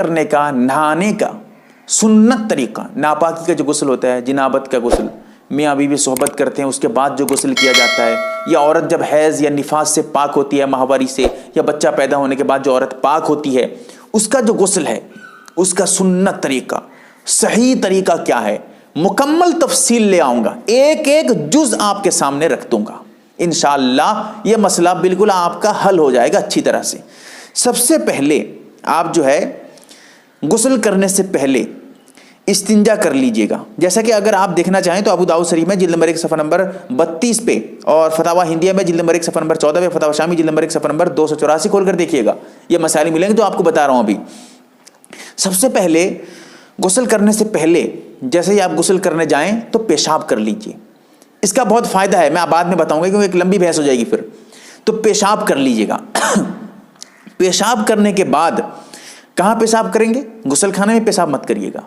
کرنے کا، نہانے کا سنت طریقہ، ناپاکی کا جو غسل ہوتا ہے، جنابت کا غسل، میاں بیوی صحبت کرتے ہیں اس کے بعد جو غسل کیا جاتا ہے، یا عورت جب حیض یا نفاس سے پاک ہوتی ہے، ماہواری سے، یا بچہ پیدا ہونے کے بعد جو عورت پاک ہوتی ہے اس کا جو غسل ہے، اس کا سنت طریقہ، صحیح طریقہ کیا ہے، مکمل تفصیل لے آؤں گا، ایک ایک جز آپ کے سامنے رکھ دوں گا انشاءاللہ۔ یہ مسئلہ بالکل آپ کا حل ہو جائے گا اچھی طرح سے۔ سب سے پہلے آپ جو ہے غسل کرنے سے پہلے استنجا کر لیجئے گا۔ جیسا کہ اگر آپ دیکھنا چاہیں تو ابو داؤد شریف میں جلد نمبر 1 صفحہ نمبر 32 پہ، اور فتاوی ہندیہ میں جلد نمبر 1 صفحہ نمبر 14 پہ، فتاوی شامی جلد نمبر 1 صفحہ نمبر 284 کھول کر دیکھیے گا، یہ مسائل ملیں گے تو آپ کو بتا رہا ہوں ابھی۔ سب سے پہلے غسل کرنے سے پہلے جیسے ہی آپ غسل کرنے جائیں تو پیشاب کر لیجئے۔ اس کا بہت فائدہ ہے، میں بعد میں بتاؤں گا کیونکہ ایک لمبی بحث ہو جائے گی پھر۔ تو پیشاب کر لیجئے گا۔ پیشاب کرنے کے بعد کہاں پیشاب کریں گے؟ غسل خانے میں پیشاب مت کریے گا،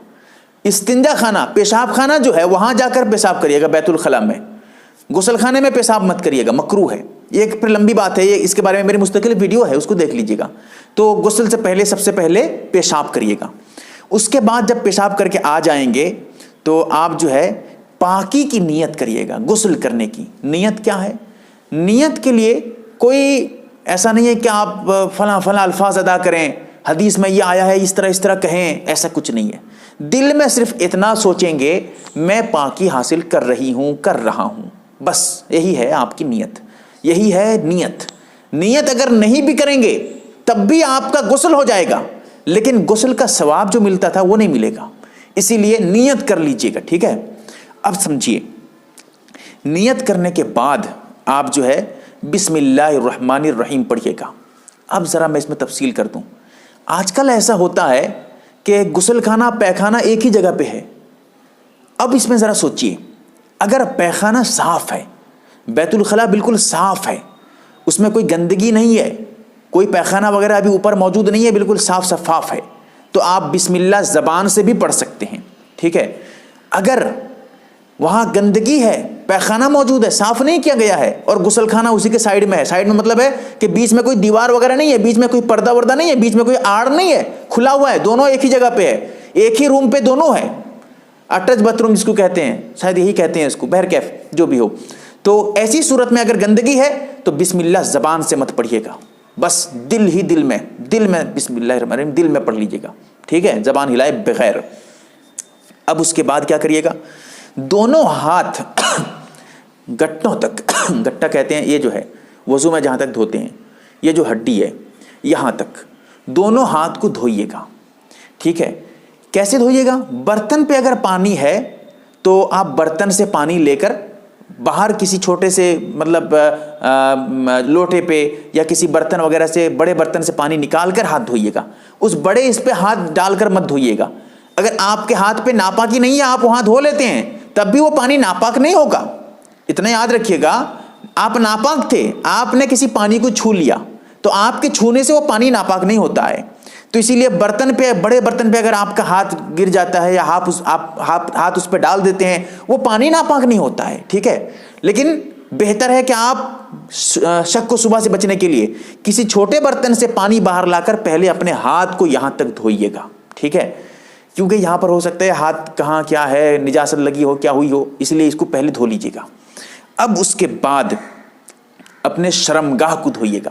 استنجا خانہ، پیشاب خانہ جو ہے وہاں جا کر پیشاب کریے گا بیت الخلاء میں، غسل خانے میں پیشاب مت کریے گا، مکروہ ہے۔ یہ ایک پھر لمبی بات ہے، اس کے بارے میں میری مستقل ویڈیو ہے، اس کو دیکھ لیجئے گا۔ تو غسل سے پہلے سب سے پہلے پیشاب کریے گا۔ اس کے بعد جب پیشاب کر کے آ جائیں گے تو آپ جو ہے پاکی کی نیت کریے گا۔ غسل کرنے کی نیت کیا ہے؟ نیت کے لیے کوئی ایسا نہیں ہے کہ آپ فلاں فلاں الفاظ ادا کریں، حدیث میں یہ آیا ہے اس طرح کہیں، ایسا کچھ نہیں ہے۔ دل میں صرف اتنا سوچیں گے میں پاکی حاصل کر رہا ہوں، بس یہی ہے آپ کی نیت، یہی ہے نیت۔ نیت اگر نہیں بھی کریں گے تب بھی آپ کا غسل ہو جائے گا، لیکن غسل کا ثواب جو ملتا تھا وہ نہیں ملے گا، اسی لیے نیت کر لیجئے گا، ٹھیک ہے؟ اب سمجھیے، نیت کرنے کے بعد آپ جو ہے بسم اللہ الرحمن الرحیم پڑھیے گا۔ اب ذرا میں اس میں تفصیل کر دوں۔ آج کل ایسا ہوتا ہے کہ غسل خانہ پیخانہ ایک ہی جگہ پہ ہے۔ اب اس میں ذرا سوچئے، اگر پیخانہ صاف ہے، بیت الخلاء بالکل صاف ہے، اس میں کوئی گندگی نہیں ہے، کوئی پیخانہ وغیرہ ابھی اوپر موجود نہیں ہے، بالکل صاف شفاف ہے، تو آپ بسم اللہ زبان سے بھی پڑھ سکتے ہیں، ٹھیک ہے؟ اگر وہاں گندگی ہے، پیخانہ موجود ہے، صاف نہیں کیا گیا ہے، اور غسل خانہ اسی کے سائیڈ میں ہے، سائیڈ میں مطلب ہے کہ بیچ میں کوئی دیوار وغیرہ نہیں ہے، بیچ میں کوئی پردہ وردہ نہیں ہے، بیچ میں کوئی آڑ نہیں ہے، کھلا ہوا ہے، دونوں ایک ہی جگہ پہ ہے، ایک ہی روم پہ دونوں ہے، اٹیچ باتھ روم جس کو کہتے ہیں، شاید یہی کہتے ہیں اس کو، بہرکیف جو بھی ہو۔ تو ایسی صورت میں اگر گندگی ہے تو بسم اللہ زبان سے مت پڑھیے گا، بس دل میں بسم اللہ الرحمن الرحیم دل میں پڑھ لیجیے گا، ٹھیک ہے؟ زبان ہلائے بغیر۔ اب اس کے بعد کیا کریے گا؟ دونوں ہاتھ گٹوں تک، گٹا کہتے ہیں یہ جو ہے وضو میں جہاں تک دھوتے ہیں، یہ جو ہڈی ہے یہاں تک، دونوں ہاتھ کو دھوئیے گا، ٹھیک ہے؟ کیسے دھوئیے گا؟ برتن پہ اگر پانی ہے تو آپ برتن سے پانی لے کر باہر کسی چھوٹے سے مطلب لوٹے پہ یا کسی برتن وغیرہ سے، بڑے برتن سے پانی نکال کر ہاتھ دھوئیے گا، اس بڑے اس پہ ہاتھ ڈال کر مت دھوئیے گا۔ اگر آپ کے ہاتھ پہ ناپاکی نہیں ہے، آپ وہاں دھو لیتے ہیں، تب بھی وہ پانی ناپاک نہیں ہوگا، اتنا یاد رکھیے گا۔ آپ ناپاک تھے، آپ نے کسی پانی کو چھو لیا تو آپ کے چھونے سے وہ پانی ناپاک نہیں ہوتا ہے، تو اسی لیے برتن پہ، بڑے برتن پہ اگر آپ کا ہاتھ گر جاتا ہے یا ہاتھ اس پہ ڈال دیتے ہیں، وہ پانی ناپاک نہیں ہوتا ہے، ٹھیک ہے؟ لیکن بہتر ہے کہ آپ شک و شبہ سے بچنے کے لیے کسی چھوٹے برتن سے پانی باہر لا کر پہلے اپنے ہاتھ کو یہاں تک دھوئیے گا، ٹھیک ہے؟ کیونکہ یہاں پر ہو سکتا ہے ہاتھ کہاں کیا ہے، نجاست لگی ہو، کیا ہوئی ہو، اس لیے اس کو پہلے دھو لیجیے گا۔ اب اس کے بعد اپنے شرمگاہ کو دھوئیے گا،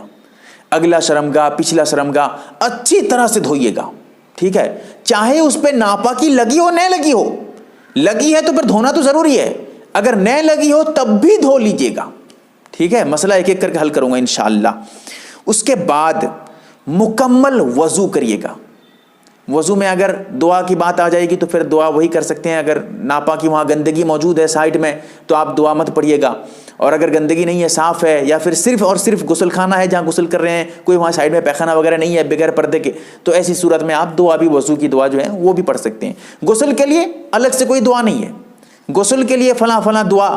اگلا شرمگاہ، پچھلا شرمگاہ اچھی طرح سے دھوئیے گا، ٹھیک ہے؟ چاہے اس پہ ناپاکی لگی ہو نہ لگی ہو، لگی ہے تو پھر دھونا تو ضروری ہے، اگر نہ لگی ہو تب بھی دھو لیجیے گا، ٹھیک ہے؟ مسئلہ ایک ایک کر کے حل کروں گا انشاءاللہ۔ اس کے بعد مکمل وضو کریے گا۔ وضو میں اگر دعا کی بات آ جائے گی تو پھر دعا وہی کر سکتے ہیں، اگر ناپاکی وہاں گندگی موجود ہے سائڈ میں تو آپ دعا مت پڑھیے گا، اور اگر گندگی نہیں ہے، صاف ہے، یا پھر صرف اور صرف غسل خانہ ہے جہاں غسل کر رہے ہیں، کوئی وہاں سائڈ میں پیخانہ وغیرہ نہیں ہے بغیر پردے کے، تو ایسی صورت میں آپ دعا بھی، وضو کی دعا جو ہے وہ بھی پڑھ سکتے ہیں۔ غسل کے لیے الگ سے کوئی دعا نہیں ہے، غسل کے لیے فلاں فلاں دعا،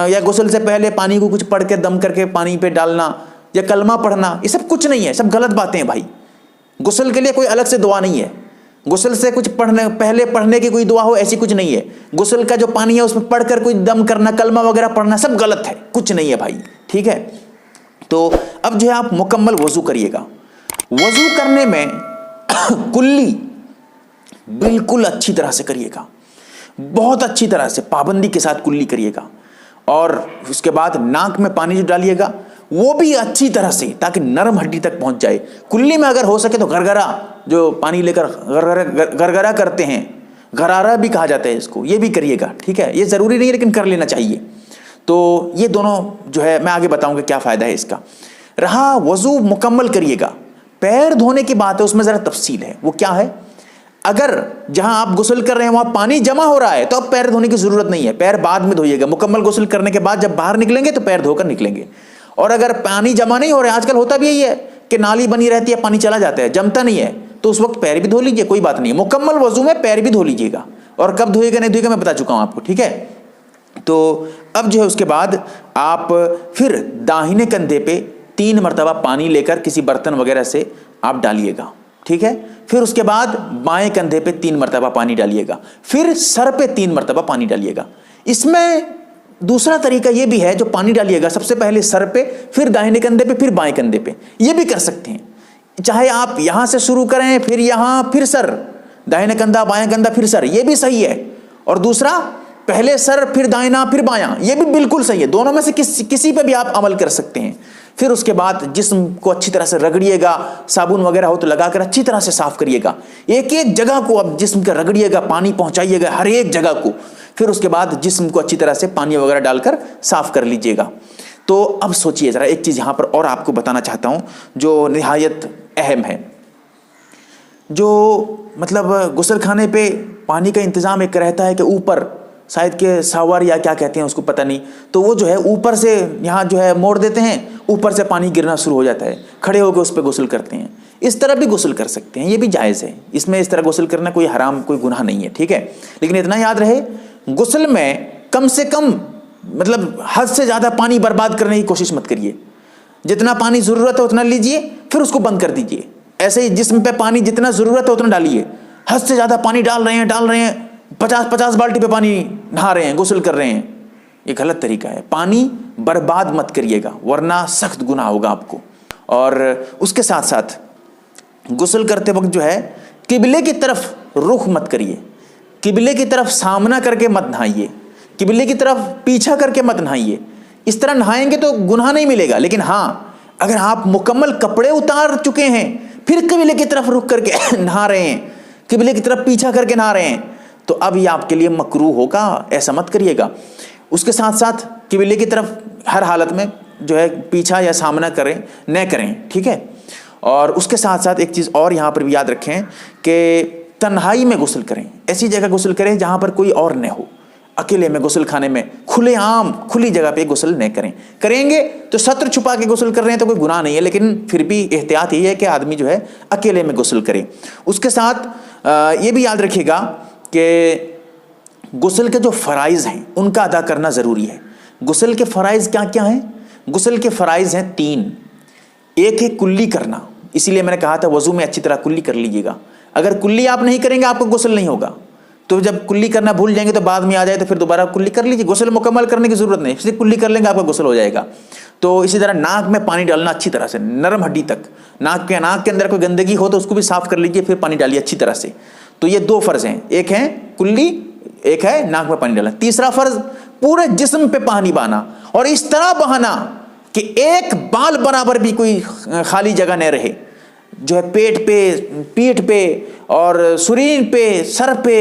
یا غسل سے پہلے پانی کو کچھ پڑھ کے دم کر کے پانی پہ ڈالنا، یا کلمہ پڑھنا، یہ سب کچھ نہیں ہے، سب غلط باتیں ہیں بھائی۔ غسل کے لیے کوئی الگ سے دعا نہیں ہے، غسل سے کچھ پہلے پڑھنے کی کوئی دعا ہو ایسی کچھ نہیں ہے، غسل کا جو پانی ہے اس میں پڑھ کر کوئی دم کرنا، کلمہ وغیرہ پڑھنا سب غلط ہے، کچھ نہیں ہے بھائی، ٹھیک ہے؟ تو اب جو ہے آپ مکمل وضو کریے گا۔ وضو کرنے میں کلی بالکل اچھی طرح سے کریے گا، بہت اچھی طرح سے پابندی کے ساتھ کلی کریے گا. اور اس کے بعد ناک میں پانی جو ڈالیے گا وہ بھی اچھی طرح سے، تاکہ نرم ہڈی تک پہنچ جائے. کلی میں اگر ہو سکے تو گرگرا، جو پانی لے کر گرگرا کرتے ہیں، غرارہ بھی کہا جاتا ہے اس کو، یہ بھی کریے گا. ٹھیک ہے، یہ ضروری نہیں لیکن کر لینا چاہیے. تو یہ دونوں جو ہے میں آگے بتاؤں گا کیا فائدہ ہے اس کا. رہا وضو مکمل کریے گا، پیر دھونے کی بات ہے، اس میں ذرا تفصیل ہے. وہ کیا ہے؟ اگر جہاں آپ غسل کر رہے ہیں وہاں پانی جمع ہو رہا ہے تو اب پیر دھونے کی ضرورت نہیں ہے، پیر بعد میں دھوئیے گا. مکمل غسل کرنے کے بعد جب باہر نکلیں گے تو پیر دھو کر نکلیں گے. اور اگر پانی جمع نہیں ہو رہا ہے، آج کل ہوتا بھی یہی ہے کہ نالی بنی رہتی ہے، پانی چلا جاتا ہے، جمتا نہیں ہے، تو اس وقت پیر بھی دھو لیجیے، کوئی بات نہیں ہے. مکمل وضو میں پیر بھی دھو لیجیے گا. اور کب دھوئے گا نہیں دھوئے گا میں بتا چکا ہوں آپ کو. ٹھیک ہے، تو اب جو ہے اس کے بعد آپ پھر داہنے کندھے پہ 3 مرتبہ پانی لے کر کسی برتن وغیرہ سے آپ ڈالیے گا. ٹھیک ہے، پھر اس کے بعد بائیں کندھے پہ 3 مرتبہ پانی ڈالیے گا، پھر سر پہ 3 مرتبہ پانی ڈالیے گا. اس میں دوسرا طریقہ یہ بھی ہے، جو پانی ڈالیے گا سب سے پہلے سر پہ، پھر داہنے کندھے پہ، پھر بائیں کندھے پہ. یہ بھی کر سکتے ہیں، چاہے آپ یہاں سے شروع کریں، پھر یہاں، پھر سر، داہنے کندھا بائیں کندھا پھر سر، یہ بھی صحیح ہے. اور دوسرا پہلے سر پھر دائنا پھر بایاں، یہ بھی بالکل صحیح ہے. دونوں میں سے کسی پہ بھی آپ عمل کر سکتے ہیں. پھر اس کے بعد جسم کو اچھی طرح سے رگڑیے گا، صابن وغیرہ ہو تو لگا کر اچھی طرح سے صاف کریے گا. ایک ایک جگہ کو اب جسم کا رگڑیے گا، پانی پہنچائیے گا ہر ایک جگہ کو. پھر اس کے بعد جسم کو اچھی طرح سے پانی وغیرہ ڈال کر صاف کر لیجیے گا. تو اب سوچئے ذرا، ایک چیز یہاں پر اور آپ کو بتانا چاہتا ہوں جو نہایت اہم ہے. جو مطلب غسل خانے پہ پانی کا انتظام ایک رہتا ہے کہ اوپر شاید کہ ساور یا کیا کہتے ہیں اس کو پتہ نہیں، تو وہ جو ہے اوپر سے یہاں جو ہے موڑ دیتے ہیں، اوپر سے پانی گرنا شروع ہو جاتا ہے، کھڑے ہو کے اس پہ غسل کرتے ہیں. اس طرح بھی غسل کر سکتے ہیں، یہ بھی جائز ہے. اس میں اس طرح غسل کرنا کوئی حرام، کوئی گناہ نہیں ہے. ٹھیک ہے، لیکن اتنا یاد رہے غسل میں کم سے کم مطلب حد سے زیادہ پانی برباد کرنے کی کوشش مت کریے. جتنا پانی ضرورت ہے اتنا لیجئے، پھر اس کو بند کر دیجئے. ایسے ہی جسم پہ پانی جتنا ضرورت ہے اتنا ڈالیے. حد سے زیادہ پانی ڈال رہے ہیں 50 بالٹی پہ پانی نہا رہے ہیں، غسل کر رہے ہیں، یہ غلط طریقہ ہے. پانی برباد مت کریے گا ورنہ سخت گناہ ہوگا آپ کو. اور اس کے ساتھ ساتھ غسل کرتے وقت جو ہے قبلے کی طرف رخ مت کریے، قبلے کی طرف سامنا کر کے مت نہائیے، قبلے کی طرف پیچھا کر کے مت نہائیے. اس طرح نہائیں گے تو گناہ نہیں ملے گا. لیکن ہاں اگر آپ مکمل کپڑے اتار چکے ہیں پھر قبلے کی طرف رخ کر کے نہا رہے ہیں، قبلے کی طرف پیچھا کر کے نہا رہے ہیں، تو اب یہ آپ کے لیے مکروہ ہوگا، ایسا مت کریے گا. اس کے ساتھ ساتھ قبلے کی طرف ہر حالت میں جو ہے پیچھا یا سامنا نہ کریں. ٹھیک ہے، اور اس کے ساتھ ساتھ ایک چیز اور یہاں پر بھی یاد رکھیں کہ تنہائی میں غسل کریں. ایسی جگہ غسل کریں جہاں پر کوئی اور نہ ہو. اکیلے میں غسل خانے میں کھلے عام کھلی جگہ پہ غسل نہ کریں گے تو ستر چھپا کے غسل کر رہے ہیں تو کوئی گناہ نہیں ہے، لیکن پھر بھی احتیاط یہ ہے کہ آدمی جو ہے اکیلے میں غسل کرے. اس کے ساتھ یہ بھی یاد رکھیے گا کہ غسل کے جو فرائض ہیں ان کا ادا کرنا ضروری ہے. غسل کے فرائض کیا کیا ہیں؟ غسل کے فرائض ہیں 3. ایک ہے کلی کرنا، اسی لیے میں نے کہا تھا وضو میں اچھی طرح کلی کر لیجیے گا. اگر کلی آپ نہیں کریں گے آپ کو غسل نہیں ہوگا. تو جب کلی کرنا بھول جائیں گے تو بعد میں آ جائے تو پھر دوبارہ کلی کر لیجیے. غسل مکمل کرنے کی ضرورت نہیں، صرف کلی کر لیں گے آپ کا غسل ہو جائے گا. تو اسی طرح ناک میں پانی ڈالنا اچھی طرح سے نرم ہڈی تک. ناک کے اندر کوئی گندگی ہو تو اس کو بھی صاف کر لیجیے، پھر پانی ڈالیے اچھی طرح سے. تو یہ 2 فرض ہیں، ایک ہے کلی، ایک ہے ناک میں پانی ڈالنا. تیسرا فرض پورے جسم پہ پانی بہانا، اور اس طرح بہانا کہ ایک بال برابر بھی کوئی خالی جگہ نہ رہے. جو ہے پیٹ پہ، پیٹھ پہ اور سرین پہ، سر پہ،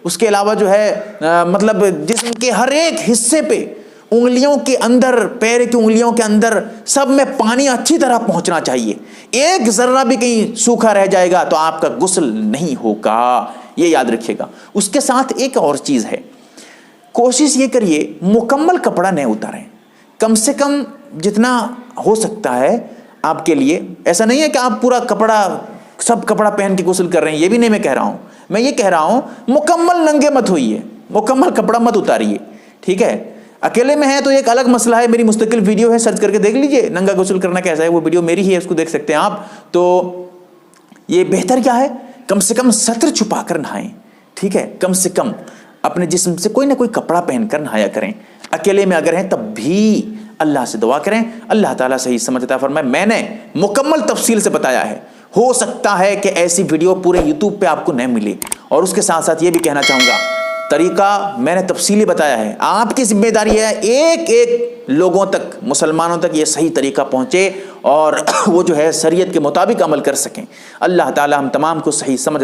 اس کے علاوہ جو ہے مطلب جسم کے ہر ایک حصے پہ، انگلیوں کے اندر، پیر کی انگلیوں کے اندر، سب میں پانی اچھی طرح پہنچنا چاہیے. ایک ذرہ بھی کہیں سوکھا رہ جائے گا تو آپ کا غسل نہیں ہوگا، یہ یاد رکھیے گا. اس کے ساتھ ایک اور چیز ہے، کوشش یہ کریے مکمل کپڑا نہ اتاریں. کم سے کم جتنا ہو سکتا ہے آپ کے لیے. ایسا نہیں ہے کہ آپ پورا سب کپڑا پہن کے غسل کر رہے ہیں، یہ بھی نہیں میں کہہ رہا ہوں. میں یہ کہہ رہا ہوں مکمل ننگے مت ہوئیے، مکمل کپڑا مت اتاریے. ٹھیک ہے، اکیلے میں ہے تو ایک الگ مسئلہ ہے، میری مستقل ویڈیو ہے، سرچ کر کے دیکھ لیجئے ننگا غسل کرنا کیسا ہے. وہ ویڈیو میری ہی ہے، اس کو دیکھ سکتے ہیں آپ. تو یہ بہتر کیا ہے، کم سے کم ستر چھپا کر نہائیں. ٹھیک ہے، کم سے کم اپنے جسم سے کوئی نہ کوئی کپڑا پہن کر نہایا کریں. اکیلے میں اگر ہیں تب بھی اللہ سے دعا کریں، اللہ تعالیٰ صحیح سمجھ عطا فرمائے. میں نے مکمل تفصیل سے بتایا ہے. ہو سکتا ہے کہ ایسی ویڈیو پورے یوٹیوب پہ آپ کو نہ ملے. اور اس کے ساتھ ساتھ یہ بھی کہنا چاہوں گا، طریقہ میں نے تفصیلی بتایا ہے، آپ کی ذمہ داری ہے ایک ایک لوگوں تک، مسلمانوں تک یہ صحیح طریقہ پہنچے اور وہ جو ہے شریعت کے مطابق عمل کر سکیں. اللہ تعالی ہم تمام کو صحیح سمجھ